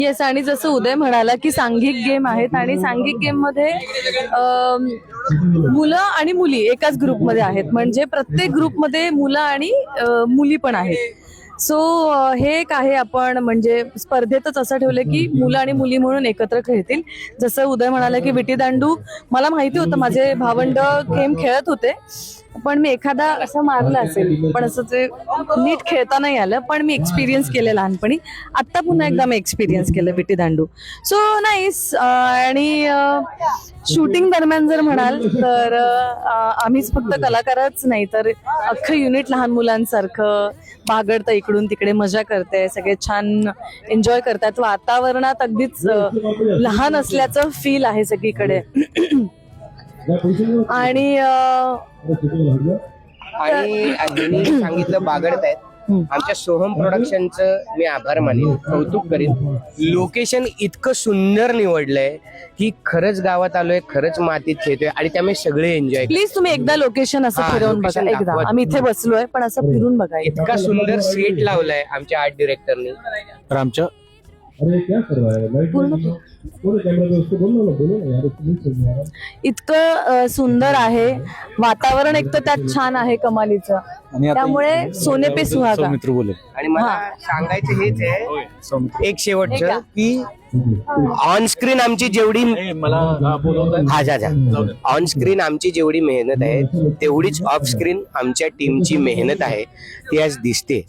Yes, आणि जसं उदय म्हणाला की सांघिक गेम आहेत आणि सांघिक गेम मध्ये मुलं आणि मुली एकाच ग्रुपमध्ये आहेत, म्हणजे प्रत्येक ग्रुपमध्ये मुलं आणि मुली पण आहेत. सो हे एक आहे, आपण म्हणजे स्पर्धेतच असं ठेवलं की मुलं आणि मुली म्हणून एकत्र खेळतील. जसं उदय म्हणाला की विटी दांडू, मला माहिती होतं, माझे भावंड गेम खेळत होते, पण मी एखादा असं मारलं असेल, पण असं ते नीट खेळता नाही आलं, पण मी एक्सपिरियन्स केलं लहानपणी. आत्ता पुन्हा एकदा मी एक्सपिरियन्स केलं विटी दांडू. So nice. आणि शूटिंग दरम्यान जर म्हणाल तर आम्हीच फक्त कलाकारच नाही तर अख्खं युनिट लहान मुलांसारखं बागडतं, इकडून तिकडे मजा करते, सगळे छान एन्जॉय करतात. वातावरणात अगदीच लहान असल्याचं फील आहे सगळीकडे. आणि ज्यांनी सांगितलं बागडत आहेत, आमच्या सोहम प्रोडक्शनचं मी आभार मानेन, कौतुक करेन. लोकेशन इतकं सुंदर निवडलंय की खरंच गावात आलोय, खरंच मातीत खेळतोय आणि त्यामुळे सगळे एन्जॉय. प्लीज तुम्ही एकदा लोकेशन असं फिरवून बघा. एकदा आम्ही इथे बसलोय, पण असं फिरून बघा. इतका सुंदर सेट लावलाय आमच्या आर्ट डिरेक्टरनी. तर आमच्या इतकं सुंदर आहे वातावरण, एक तर त्यात छान आहे कमालीचं, त्यामुळे सोने पे सुहागा. मित्र बोले आणि मला सांगायचं हेच आहे एक शेवटचं की ऑन स्क्रीन आमची जेवढी ऑन स्क्रीन आमची जेवढी मेहनत आहे तेवढीच ऑफ स्क्रीन आमच्या टीमची मेहनत आहे, ती आज दिसते.